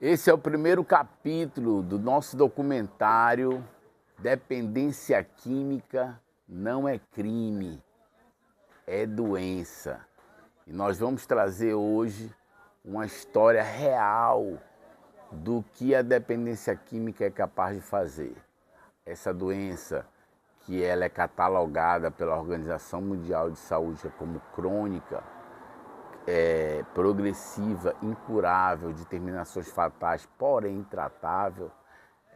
Esse é o primeiro capítulo do nosso documentário Dependência Química Não é Crime, é Doença. E nós vamos trazer hoje uma história real do que a dependência química é capaz de fazer. Essa doença, que ela é catalogada pela Organização Mundial de Saúde como crônica, progressiva, incurável, de terminações fatais, porém intratável,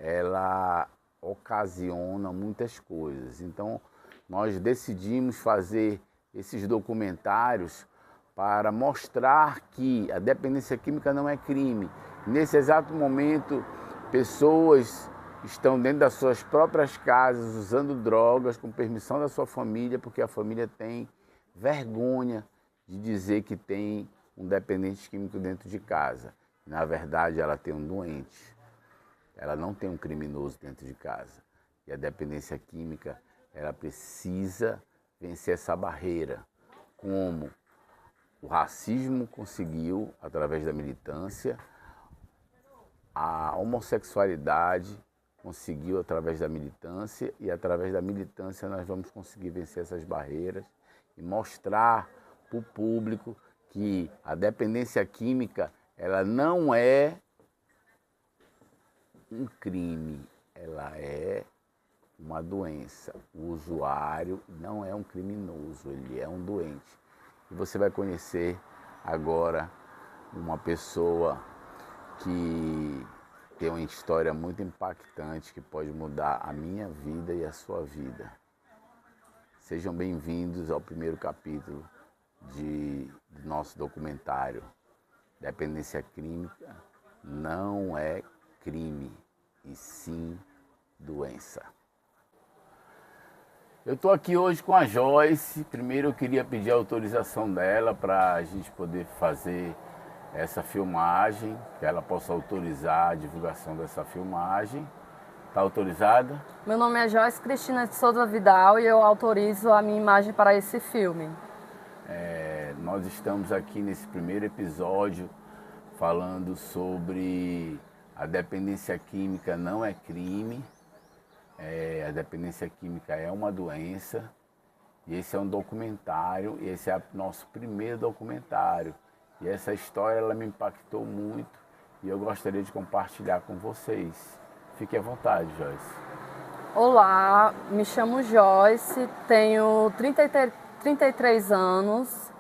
ela ocasiona muitas coisas. Então, nós decidimos fazer esses documentários para mostrar que a dependência química não é crime. Nesse exato momento, pessoas estão dentro das suas próprias casas usando drogas com permissão da sua família, porque a família tem vergonha de dizer que tem um dependente químico dentro de casa. Na verdade, ela tem um doente. Ela não tem um criminoso dentro de casa. E a dependência química, ela precisa vencer essa barreira. Como o racismo conseguiu, através da militância, a homossexualidade conseguiu através da militância, e através da militância nós vamos conseguir vencer essas barreiras e mostrar para o público que a dependência química, ela não é um crime, ela é uma doença. O usuário não é um criminoso, ele é um doente. E você vai conhecer agora uma pessoa que tem uma história muito impactante que pode mudar a minha vida e a sua vida. Sejam bem-vindos ao primeiro capítulo do nosso documentário. Dependência química não é crime, e sim doença. Eu estou aqui hoje com a Joyce. Primeiro eu queria pedir a autorização dela para a gente poder fazer essa filmagem, que ela possa autorizar a divulgação dessa filmagem. Está autorizada? Meu nome é Joyce Cristina de Souza Vidal e eu autorizo a minha imagem para esse filme. Nós estamos aqui nesse primeiro episódio falando sobre a dependência química não é crime, a dependência química é uma doença, e esse é um documentário, e esse é o nosso primeiro documentário. E essa história ela me impactou muito e eu gostaria de compartilhar com vocês. Fique à vontade, Joyce. Olá, me chamo Joyce, tenho 33 anos,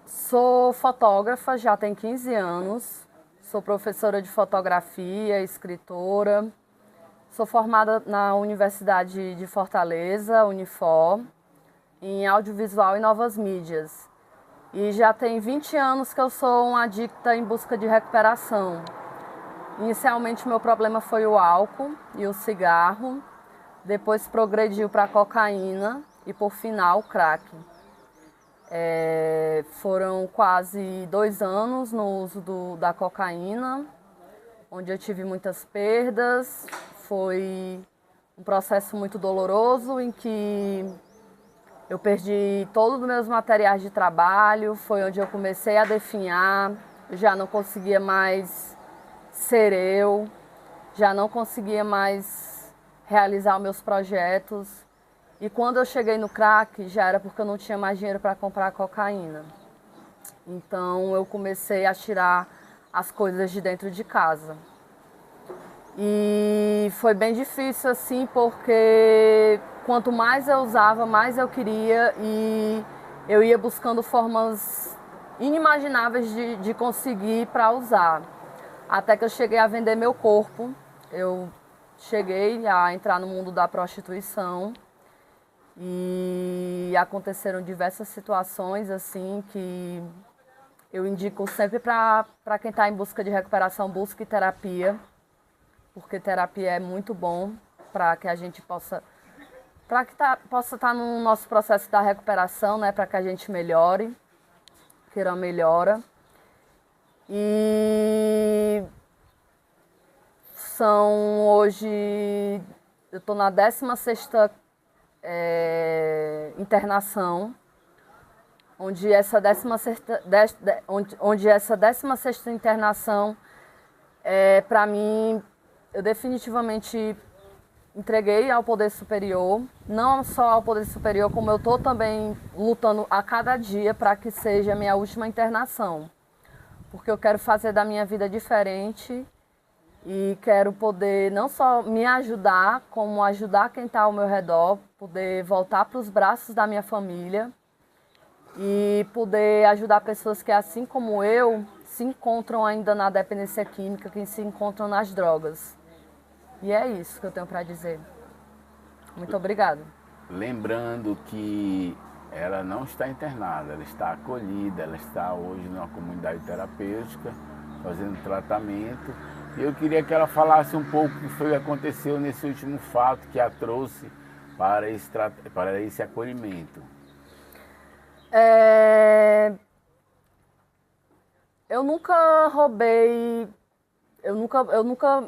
sou fotógrafa, já tenho 15 anos, sou professora de fotografia, escritora, sou formada na Universidade de Fortaleza, Unifor, em audiovisual e novas mídias. E já tem 20 anos que eu sou uma adicta em busca de recuperação. Inicialmente meu problema foi o álcool e o cigarro, depois progrediu para a cocaína e por final o crack. Foram quase 2 anos no uso da cocaína, onde eu tive muitas perdas. Foi um processo muito doloroso em que eu perdi todos os meus materiais de trabalho, foi onde eu comecei a definhar, já não conseguia mais ser eu, já não conseguia mais realizar os meus projetos. E quando eu cheguei no crack, já era porque eu não tinha mais dinheiro para comprar cocaína. Então eu comecei a tirar as coisas de dentro de casa. E foi bem difícil assim, porque quanto mais eu usava, mais eu queria, e eu ia buscando formas inimagináveis de conseguir para usar. Até que eu cheguei a vender meu corpo, eu cheguei a entrar no mundo da prostituição e aconteceram diversas situações assim que eu indico sempre para quem está em busca de recuperação, busque terapia, porque terapia é muito bom para que a gente possa estar no nosso processo da recuperação, né, para que a gente melhore, queira uma melhora. E hoje, eu estou na 16ª internação, onde essa 16ª internação, para mim, eu definitivamente entreguei ao poder superior, não só ao poder superior, como eu estou também lutando a cada dia para que seja a minha última internação, porque eu quero fazer da minha vida diferente e quero poder não só me ajudar, como ajudar quem está ao meu redor, poder voltar para os braços da minha família e poder ajudar pessoas que, assim como eu, se encontram ainda na dependência química, que se encontram nas drogas. E é isso que eu tenho para dizer. Muito obrigada. Lembrando que ela não está internada, ela está acolhida, ela está hoje numa comunidade terapêutica, fazendo tratamento. E eu queria que ela falasse um pouco o que foi que aconteceu nesse último fato que a trouxe para esse acolhimento. Eu nunca roubei,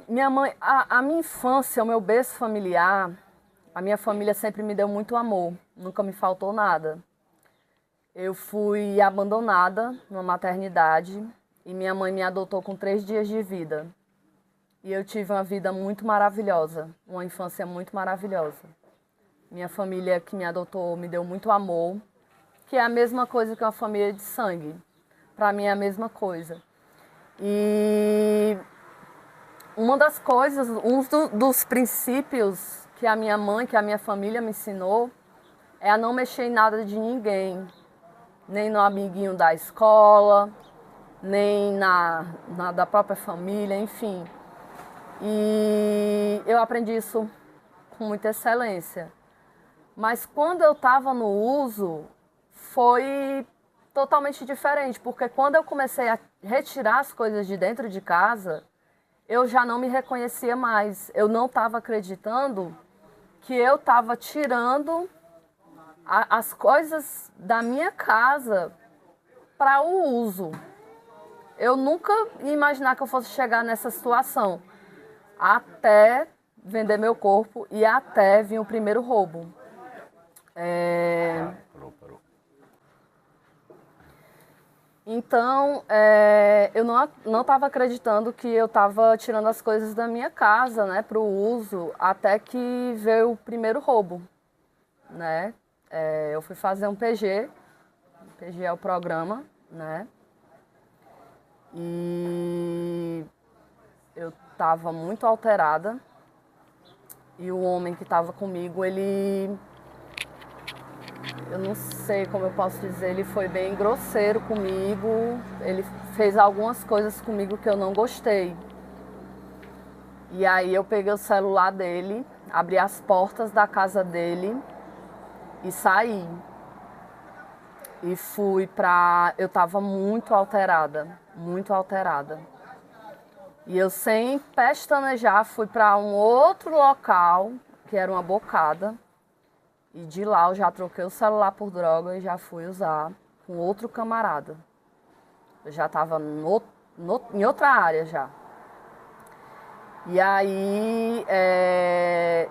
minha mãe, a minha infância, o meu berço familiar, a minha família sempre me deu muito amor, nunca me faltou nada. Eu fui abandonada numa maternidade e minha mãe me adotou com 3 dias de vida. E eu tive uma vida muito maravilhosa, uma infância muito maravilhosa. Minha família que me adotou me deu muito amor, que é a mesma coisa que uma família de sangue. Para mim é a mesma coisa. E uma das coisas, dos princípios que a minha mãe, que a minha família me ensinou, é a não mexer em nada de ninguém. Nem no amiguinho da escola, nem na da própria família, enfim. E eu aprendi isso com muita excelência. Mas quando eu estava no uso, foi totalmente diferente, porque quando eu comecei a retirar as coisas de dentro de casa, eu já não me reconhecia mais. Eu não estava acreditando que eu estava tirando as coisas da minha casa para o uso. Eu nunca ia imaginar que eu fosse chegar nessa situação, até vender meu corpo e até vir o primeiro roubo. Parou. Então, eu não estava acreditando que eu estava tirando as coisas da minha casa, né, para o uso, até que veio o primeiro roubo, né? Eu fui fazer um PG é o programa, né? E eu estava muito alterada e o homem que estava comigo, eu não sei como eu posso dizer, ele foi bem grosseiro comigo, ele fez algumas coisas comigo que eu não gostei. E aí eu peguei o celular dele, abri as portas da casa dele e saí. E fui pra... Eu estava muito alterada, muito alterada. E eu, sem pestanejar, fui para um outro local, que era uma bocada. E de lá eu já troquei o celular por droga e já fui usar com outro camarada. Eu já estava em outra área já. E aí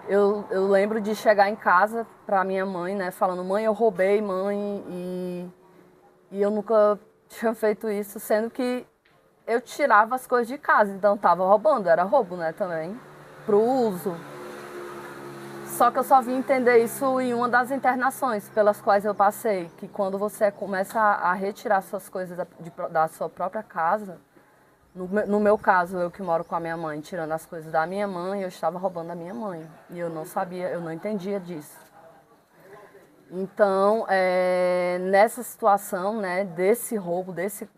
eu lembro de chegar em casa para minha mãe, né, falando: mãe, eu roubei, mãe, e eu nunca tinha feito isso, sendo que eu tirava as coisas de casa, então estava roubando, era roubo, né, também, pro uso. Só que eu só vim entender isso em uma das internações pelas quais eu passei, que quando você começa a retirar suas coisas da sua própria casa, no meu caso, eu que moro com a minha mãe, tirando as coisas da minha mãe, eu estava roubando a minha mãe. E eu não sabia, eu não entendia disso. Então, nessa situação, né, desse roubo, desse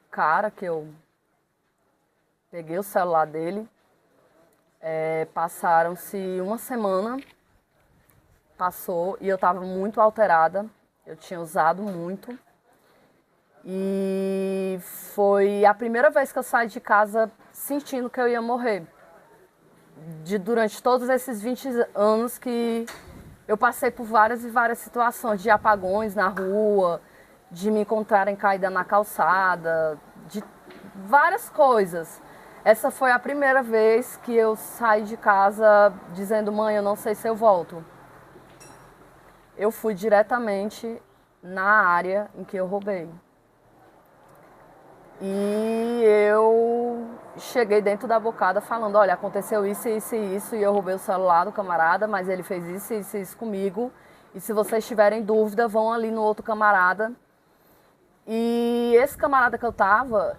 cara que eu peguei o celular dele, passaram-se uma semana, passou, e eu estava muito alterada, eu tinha usado muito. E foi a primeira vez que eu saí de casa sentindo que eu ia morrer. Durante todos esses 20 anos que eu passei por várias e várias situações de apagões na rua, de me encontrarem caída na calçada, de várias coisas. Essa foi a primeira vez que eu saí de casa dizendo: mãe, eu não sei se eu volto. Eu fui diretamente na área em que eu roubei. E eu cheguei dentro da bocada falando, olha, aconteceu isso, isso e isso, e eu roubei o celular do camarada, mas ele fez isso, isso e isso comigo. E se vocês tiverem dúvida, vão ali no outro camarada. E esse camarada que eu tava,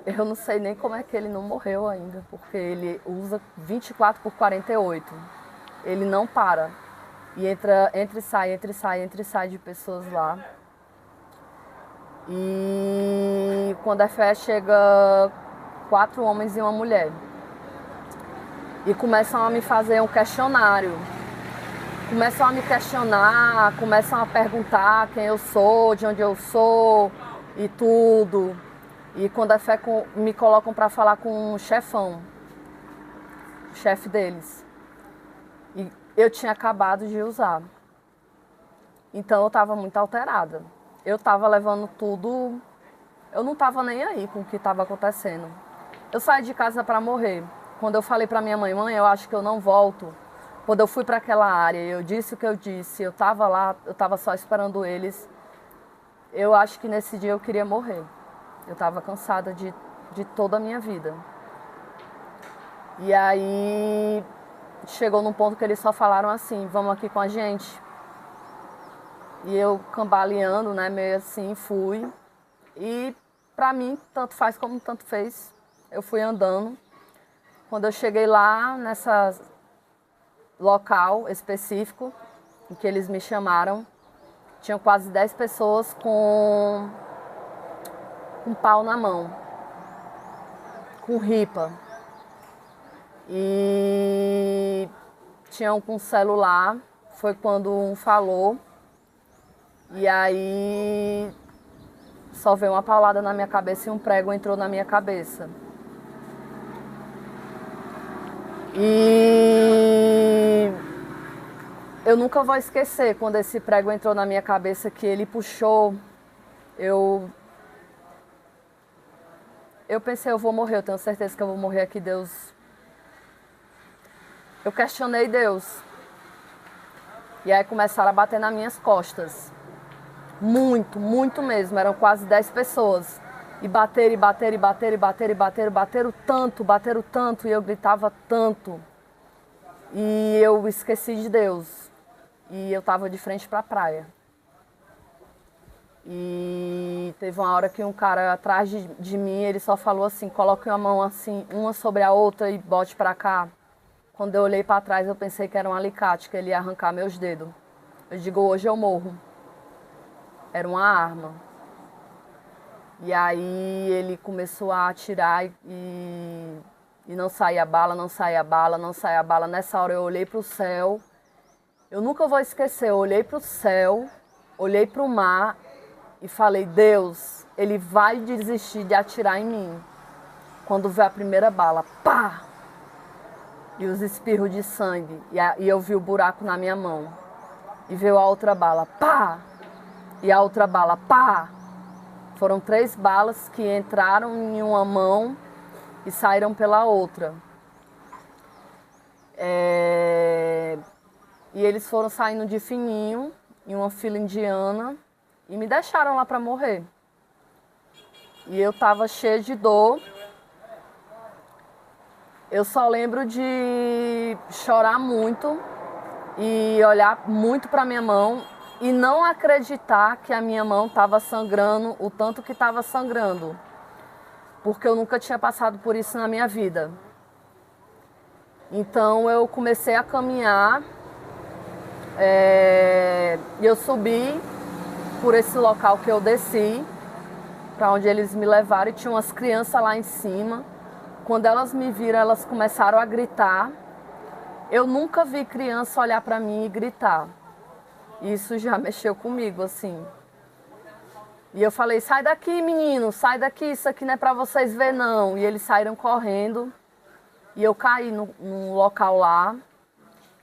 eu não sei nem como é que ele não morreu ainda, porque ele usa 24/48. Ele não para. E entra e sai de pessoas lá. E quando é fé, chega 4 homens e uma mulher. E começam a me fazer um questionário. Começam a me questionar, começam a perguntar quem eu sou, de onde eu sou e tudo. E quando é fé, me colocam para falar com um chefão, o chefe deles. E eu tinha acabado de usar. Então eu estava muito alterada. Eu estava levando tudo, eu não estava nem aí com o que estava acontecendo. Eu saí de casa para morrer. Quando eu falei para minha mãe, eu acho que eu não volto. Quando eu fui para aquela área, eu disse o que eu disse, eu estava lá, eu estava só esperando eles. Eu acho que nesse dia eu queria morrer. Eu estava cansada de toda a minha vida. E aí chegou num ponto que eles só falaram assim, vamos aqui com a gente. E eu cambaleando, né, meio assim, fui. E pra mim, tanto faz como tanto fez. Eu fui andando. Quando eu cheguei lá, nessa local específico, em que eles me chamaram, tinham quase 10 pessoas com pau na mão, com ripa. E tinham com celular, foi quando um falou. E aí só veio uma paulada na minha cabeça e um prego entrou na minha cabeça. E eu nunca vou esquecer quando esse prego entrou na minha cabeça, que ele puxou. Eu pensei, eu vou morrer, eu tenho certeza que eu vou morrer aqui, Deus. Eu questionei Deus. E aí começaram a bater nas minhas costas. Muito, muito mesmo. Eram quase 10 pessoas. E bateram, bateram tanto. E eu gritava tanto. E eu esqueci de Deus. E eu estava de frente para a praia. E teve uma hora que um cara atrás de mim, ele só falou assim, coloque uma mão assim, uma sobre a outra e bote para cá. Quando eu olhei para trás, eu pensei que era um alicate, que ele ia arrancar meus dedos. Eu digo, hoje eu morro. Era uma arma. E aí ele começou a atirar e não saía bala, não saía bala, não saía bala. Nessa hora eu olhei para o céu. Eu nunca vou esquecer, eu olhei para o céu, olhei para o mar e falei, Deus, ele vai desistir de atirar em mim. Quando veio a primeira bala, pá! E os espirros de sangue. E eu vi o buraco na minha mão. E veio a outra bala, pá! E a outra bala, pá! Foram 3 balas que entraram em uma mão e saíram pela outra. E eles foram saindo de fininho, em uma fila indiana, e me deixaram lá para morrer. E eu estava cheia de dor. Eu só lembro de chorar muito e olhar muito para minha mão e não acreditar que a minha mão estava sangrando o tanto que estava sangrando, porque eu nunca tinha passado por isso na minha vida. Então eu comecei a caminhar e eu subi por esse local que eu desci, para onde eles me levaram, e tinha umas crianças lá em cima. Quando elas me viram, elas começaram a gritar. Eu nunca vi criança olhar para mim e gritar. Isso já mexeu comigo, assim. E eu falei, sai daqui, menino, sai daqui, isso aqui não é para vocês ver, não. E eles saíram correndo. E eu caí num local lá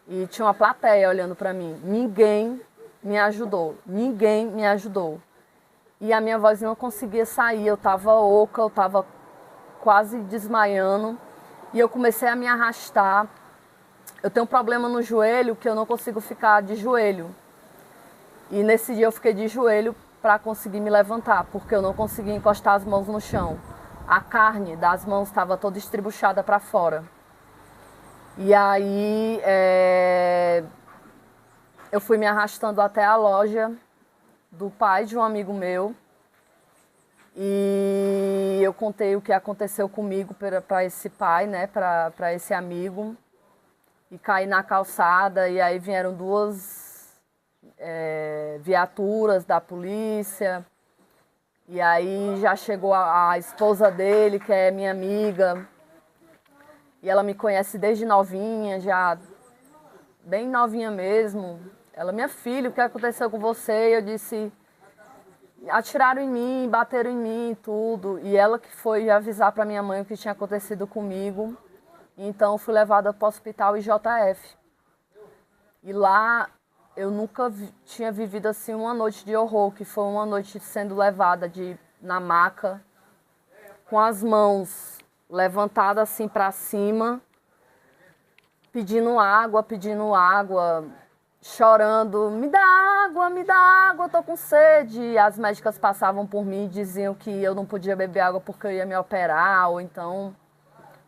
e tinha uma plateia olhando para mim. Ninguém me ajudou, ninguém me ajudou. E a minha voz não conseguia sair, eu estava oca, eu estava quase desmaiando. E eu comecei a me arrastar. Eu tenho um problema no joelho que eu não consigo ficar de joelho. E nesse dia eu fiquei de joelho para conseguir me levantar, porque eu não conseguia encostar as mãos no chão. A carne das mãos estava toda estribuchada para fora. E aí eu fui me arrastando até a loja do pai de um amigo meu. E eu contei o que aconteceu comigo para esse pai, né, para esse amigo. E caí na calçada e aí vieram duas viaturas da polícia. E aí já chegou a esposa dele, que é minha amiga. E ela me conhece desde novinha, já bem novinha mesmo. Ela, minha filha, o que aconteceu com você? E eu disse, atiraram em mim, bateram em mim, tudo. E ela que foi avisar para minha mãe o que tinha acontecido comigo. Então eu fui levada para o hospital IJF. E lá eu nunca tinha vivido assim uma noite de horror, que foi uma noite sendo levada na maca, com as mãos levantadas assim para cima, pedindo água, chorando, me dá água, tô com sede. E as médicas passavam por mim e diziam que eu não podia beber água porque eu ia me operar, ou então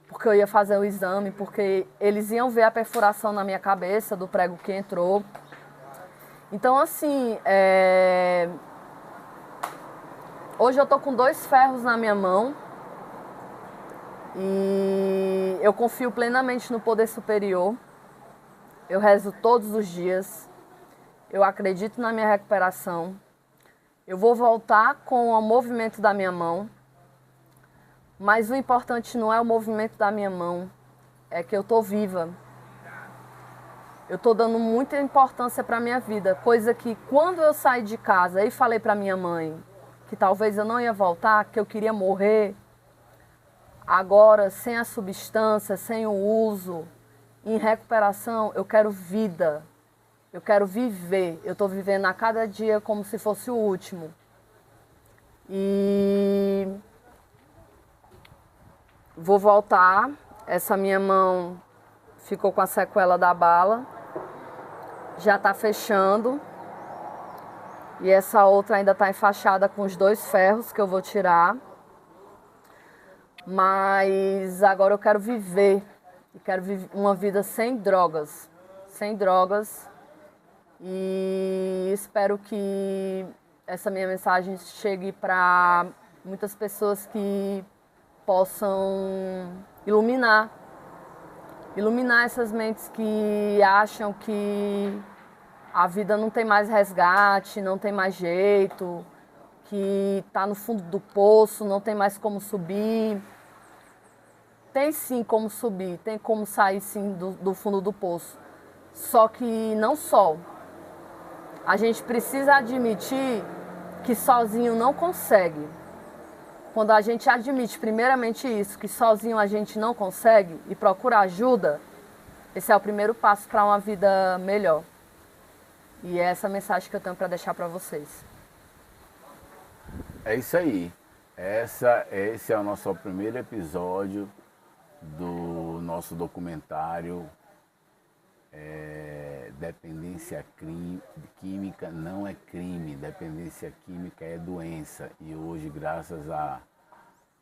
porque eu ia fazer o exame, porque eles iam ver a perfuração na minha cabeça do prego que entrou. Então, assim, hoje eu tô com 2 ferros na minha mão e eu confio plenamente no poder superior. Eu rezo todos os dias, eu acredito na minha recuperação. Eu vou voltar com o movimento da minha mão, mas o importante não é o movimento da minha mão, é que eu tô viva. Eu tô dando muita importância para minha vida, coisa que quando eu saí de casa e falei para minha mãe que talvez eu não ia voltar, que eu queria morrer, agora sem a substância, sem o uso, em recuperação, eu quero vida. Eu quero viver. Eu tô vivendo a cada dia como se fosse o último. E vou voltar. Essa minha mão ficou com a sequela da bala. Já está fechando. E essa outra ainda está enfaixada com os 2 ferros que eu vou tirar. Mas agora eu quero viver. Eu quero viver uma vida sem drogas. Sem drogas. E espero que essa minha mensagem chegue para muitas pessoas que possam iluminar essas mentes que acham que a vida não tem mais resgate, não tem mais jeito, que está no fundo do poço, não tem mais como subir. Tem sim como subir, tem como sair sim do fundo do poço. Só que não só. A gente precisa admitir que sozinho não consegue. Quando a gente admite primeiramente isso, que sozinho a gente não consegue e procura ajuda, esse é o primeiro passo para uma vida melhor. E é essa mensagem que eu tenho para deixar para vocês. É isso aí. Esse é o nosso primeiro episódio do nosso documentário Dependência Química não é crime, dependência química é doença. E hoje, graças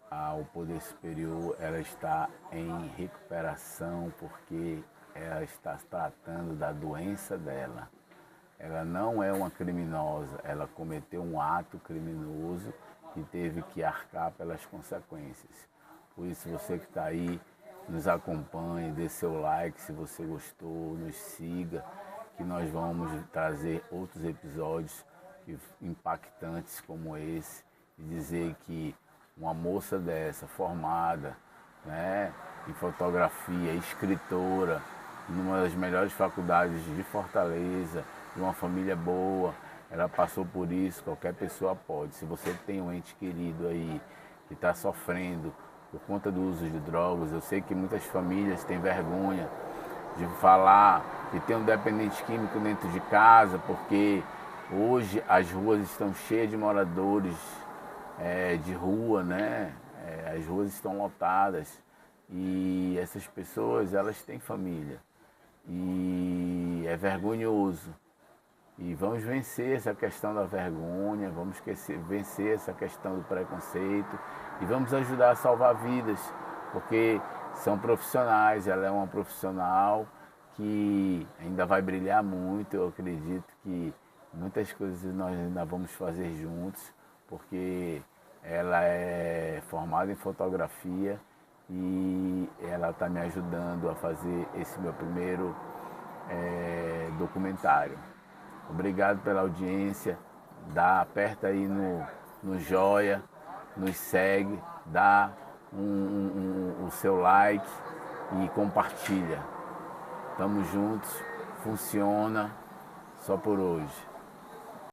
ao poder superior, ela está em recuperação porque ela está tratando da doença dela. Ela não é uma criminosa, ela cometeu um ato criminoso e teve que arcar pelas consequências. Por isso, você que está aí, nos acompanhe, dê seu like se você gostou, nos siga, que nós vamos trazer outros episódios impactantes como esse, e dizer que uma moça dessa, formada, né, em fotografia, escritora, numa das melhores faculdades de Fortaleza, de uma família boa, ela passou por isso, qualquer pessoa pode. Se você tem um ente querido aí que está sofrendo por conta do uso de drogas, eu sei que muitas famílias têm vergonha de falar que tem um dependente químico dentro de casa, porque hoje as ruas estão cheias de moradores de rua, né? As ruas estão lotadas e essas pessoas, elas têm família. E é vergonhoso E vamos vencer essa questão da vergonha, vamos vencer essa questão do preconceito e vamos ajudar a salvar vidas, porque são profissionais, ela é uma profissional que ainda vai brilhar muito. Eu acredito que muitas coisas nós ainda vamos fazer juntos, porque ela é formada em fotografia e ela está me ajudando a fazer esse meu primeiro documentário. Obrigado pela audiência, aperta aí no joia, nos segue, dá o seu like e compartilha. Tamo juntos, funciona só por hoje.